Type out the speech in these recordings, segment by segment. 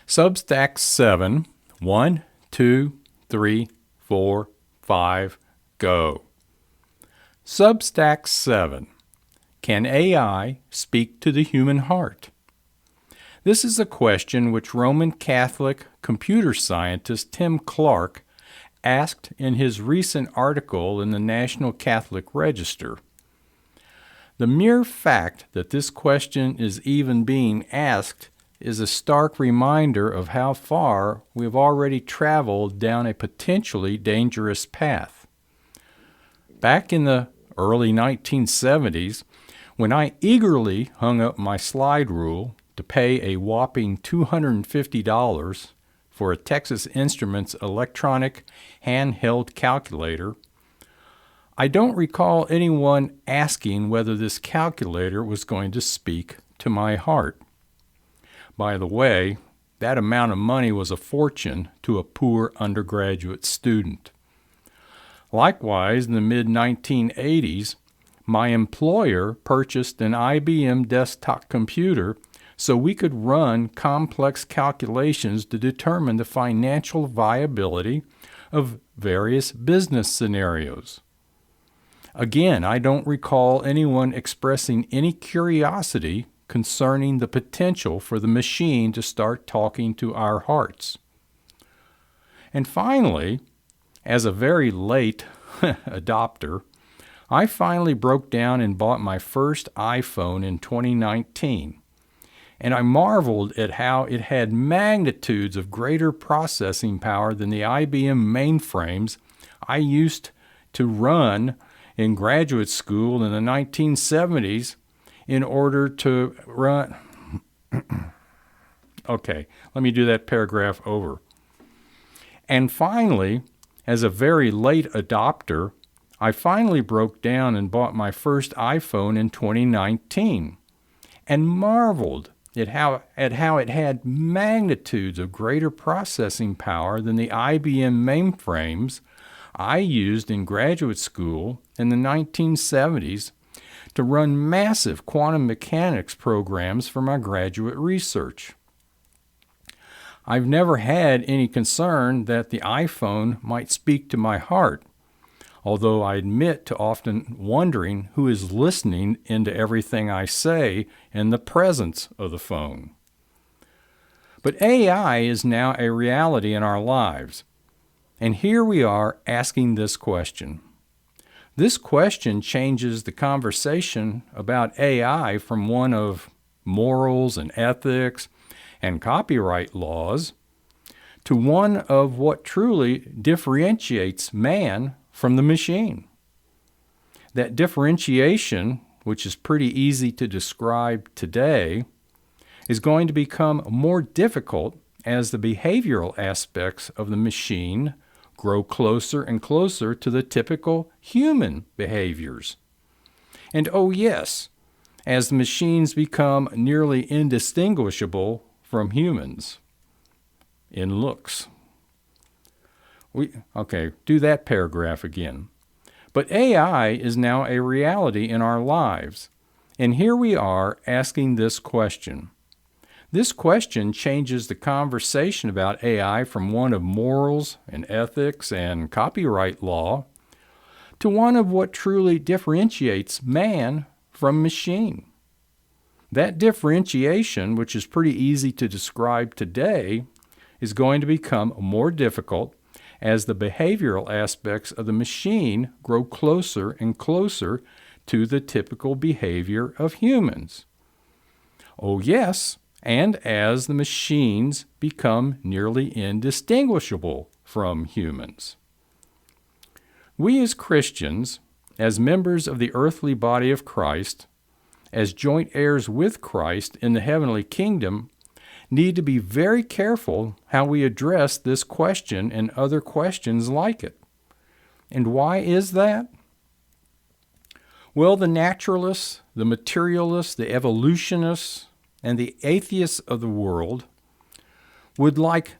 Substack 7. 1, 2, 3, 4, 5, go. Substack 7. Can AI speak to the human heart? This is a question which Roman Catholic computer scientist Tim Clark asked in his recent article in the National Catholic Register. The mere fact that this question is even being asked is a stark reminder of how far we have already traveled down a potentially dangerous path. Back in the early 1970s, when I eagerly hung up my slide rule to pay a whopping $250 for a Texas Instruments electronic handheld calculator, I don't recall anyone asking whether this calculator was going to speak to my heart. By the way, that amount of money was a fortune to a poor undergraduate student. Likewise, in the mid-1980s, my employer purchased an IBM desktop computer so we could run complex calculations to determine the financial viability of various business scenarios. Again, I don't recall anyone expressing any curiosity concerning the potential for the machine to start talking to our hearts. And finally, as a very late adopter, I finally broke down and bought my first iPhone in 2019. And I marveled at how it had magnitudes of greater processing power than the IBM mainframes I used to run in graduate school in the 1970s in order to run. Okay, let me do that paragraph over. And finally, as a very late adopter, I finally broke down and bought my first iPhone in 2019 and marveled at how it had magnitudes of greater processing power than the IBM mainframes I used in graduate school in the 1970s to run massive quantum mechanics programs for my graduate research. I've never had any concern that the iPhone might speak to my heart, although I admit to often wondering who is listening into everything I say in the presence of the phone. But AI is now a reality in our lives, and here we are asking this question. This question changes the conversation about AI from one of morals and ethics and copyright laws to one of what truly differentiates man from the machine. That differentiation, which is pretty easy to describe today, is going to become more difficult as the behavioral aspects of the machine grow closer and closer to the typical human behaviors. And oh yes, as the machines become nearly indistinguishable from humans in looks. Do that paragraph again. But AI is now a reality in our lives, and here we are asking this question. This question changes the conversation about AI from one of morals and ethics and copyright law to one of what truly differentiates man from machine. That differentiation, which is pretty easy to describe today, is going to become more difficult as the behavioral aspects of the machine grow closer and closer to the typical behavior of humans. Oh yes, and as the machines become nearly indistinguishable from humans. We as Christians, as members of the earthly body of Christ, as joint heirs with Christ in the heavenly kingdom, need to be very careful how we address this question and other questions like it. And why is that? Well, the naturalists, the materialists, the evolutionists, and the atheists of the world would like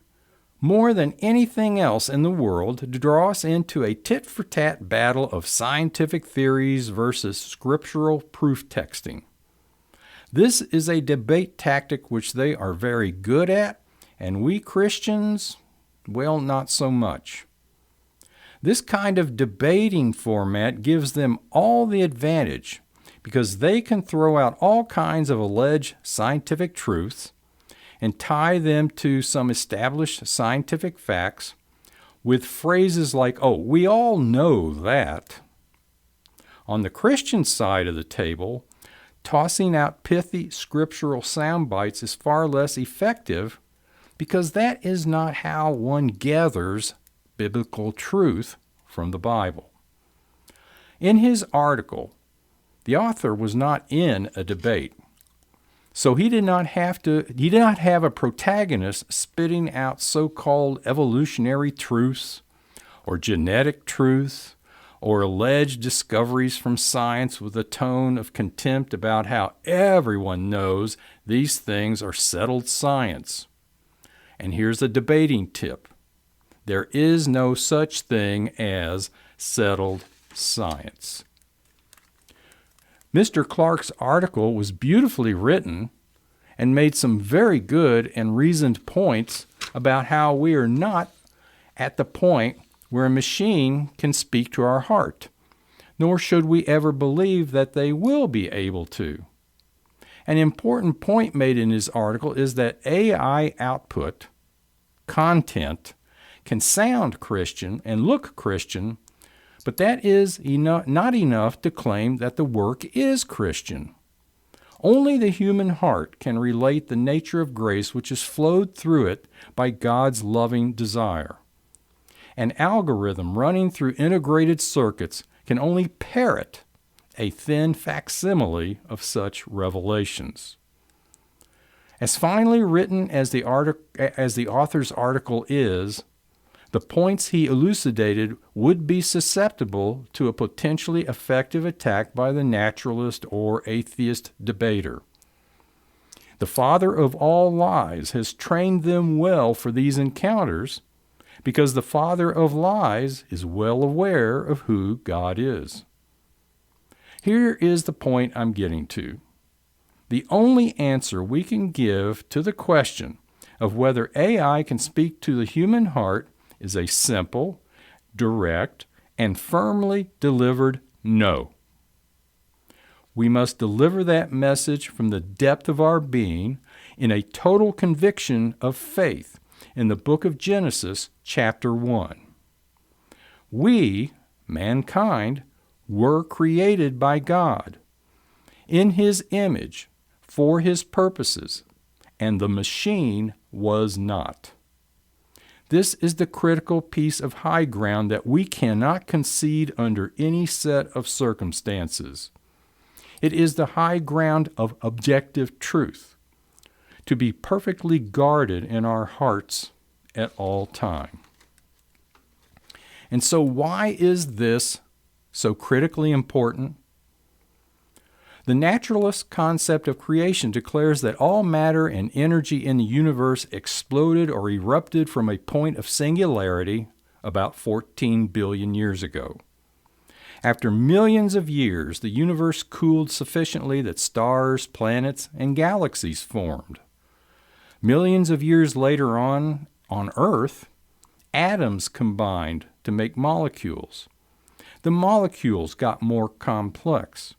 more than anything else in the world to draw us into a tit-for-tat battle of scientific theories versus scriptural proof texting. This is a debate tactic which they are very good at and we Christians, well, not so much. This kind of debating format gives them all the advantage because they can throw out all kinds of alleged scientific truths and tie them to some established scientific facts with phrases like, "Oh, we all know that." On the Christian side of the table, tossing out pithy scriptural sound bites is far less effective because that is not how one gathers biblical truth from the Bible. In his article, the author was not in a debate, so he did not have a protagonist spitting out so-called evolutionary truths or genetic truths or alleged discoveries from science with a tone of contempt about how everyone knows these things are settled science. And here's a debating tip. There is no such thing as settled science. Mr. Clark's article was beautifully written and made some very good and reasoned points about how we are not at the point where a machine can speak to our heart, nor should we ever believe that they will be able to. An important point made in his article is that AI output, content, can sound Christian and look Christian, but that is not enough to claim that the work is Christian. Only the human heart can relate the nature of grace which has flowed through it by God's loving desire. An algorithm running through integrated circuits can only parrot a thin facsimile of such revelations. As finely written as the author's article is, the points he elucidated would be susceptible to a potentially effective attack by the naturalist or atheist debater. The father of all lies has trained them well for these encounters because the father of lies is well aware of who God is. Here is the point I'm getting to. The only answer we can give to the question of whether AI can speak to the human heart is a simple, direct, and firmly delivered no. We must deliver that message from the depth of our being in a total conviction of faith in the book of Genesis, chapter 1. We, mankind, were created by God in His image for His purposes, and the machine was not. This is the critical piece of high ground that we cannot concede under any set of circumstances. It is the high ground of objective truth, to be perfectly guarded in our hearts at all time. And so why is this so critically important? The naturalist concept of creation declares that all matter and energy in the universe exploded or erupted from a point of singularity about 14 billion years ago. After millions of years, the universe cooled sufficiently that stars, planets, and galaxies formed. Millions of years later on Earth, atoms combined to make molecules. The molecules got more complex,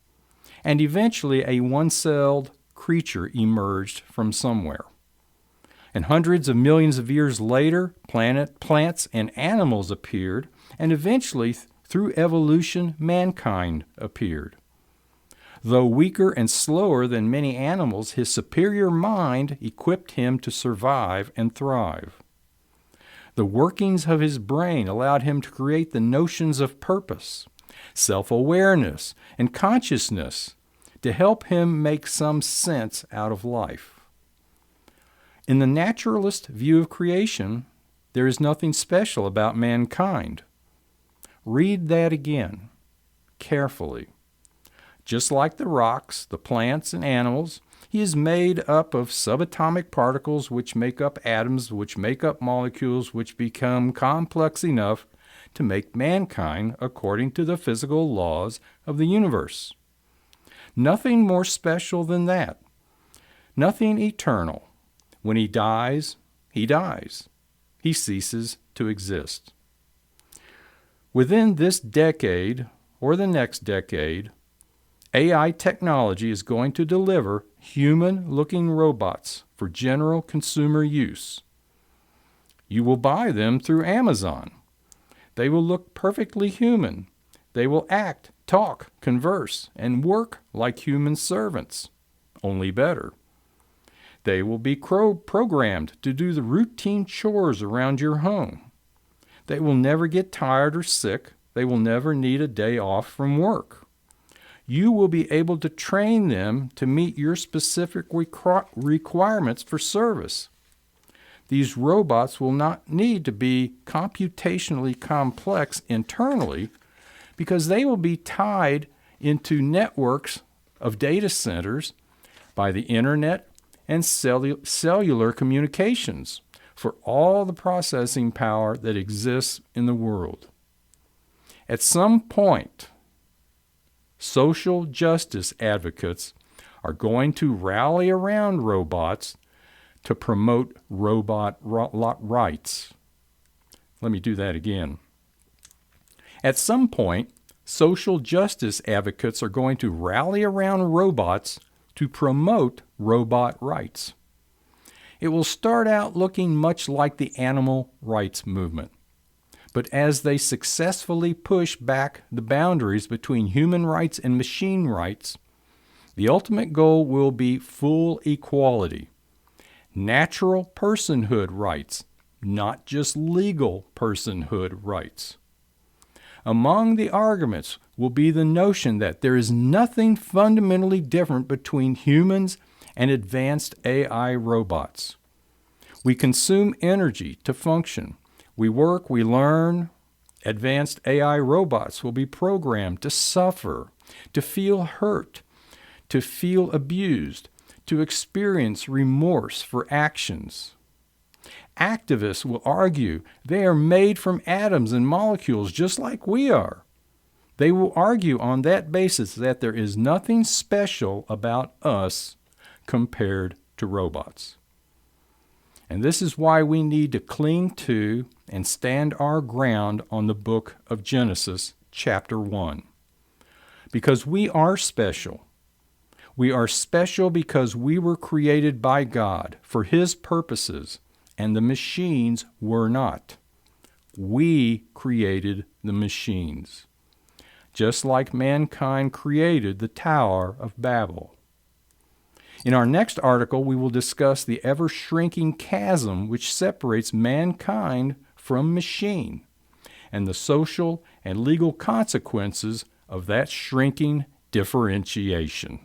and eventually a one-celled creature emerged from somewhere. And hundreds of millions of years later, plants, and animals appeared, and eventually, through evolution, mankind appeared. Though weaker and slower than many animals, his superior mind equipped him to survive and thrive. The workings of his brain allowed him to create the notions of purpose, self-awareness, and consciousness to help him make some sense out of life. In the naturalist view of creation, there is nothing special about mankind. Read that again, carefully. Just like the rocks, the plants, and animals, he is made up of subatomic particles which make up atoms, which make up molecules, which become complex enough to make mankind according to the physical laws of the universe. Nothing more special than that. Nothing eternal. When he dies, he dies. He ceases to exist. Within this decade or the next decade, AI technology is going to deliver human-looking robots for general consumer use. You will buy them through Amazon. They will look perfectly human. They will act, talk, converse, and work like human servants, only better. They will be programmed to do the routine chores around your home. They will never get tired or sick. They will never need a day off from work. You will be able to train them to meet your specific requirements for service. These robots will not need to be computationally complex internally because they will be tied into networks of data centers by the internet and cellular communications for all the processing power that exists in the world. At some point, social justice advocates are going to rally around robots to promote robot rights. Let me do that again. At some point, social justice advocates are going to rally around robots to promote robot rights. It will start out looking much like the animal rights movement. But as they successfully push back the boundaries between human rights and machine rights, the ultimate goal will be full equality. Natural personhood rights, not just legal personhood rights. Among the arguments will be the notion that there is nothing fundamentally different between humans and advanced AI robots. We consume energy to function. We work, we learn. Advanced AI robots will be programmed to suffer, to feel hurt, to feel abused, to experience remorse for actions. Activists will argue they are made from atoms and molecules just like we are. They will argue on that basis that there is nothing special about us compared to robots. And this is why we need to cling to and stand our ground on the book of Genesis, chapter 1. Because we are special. We are special because we were created by God for His purposes, and the machines were not. We created the machines, just like mankind created the Tower of Babel. In our next article, we will discuss the ever-shrinking chasm which separates mankind from machine and the social and legal consequences of that shrinking differentiation.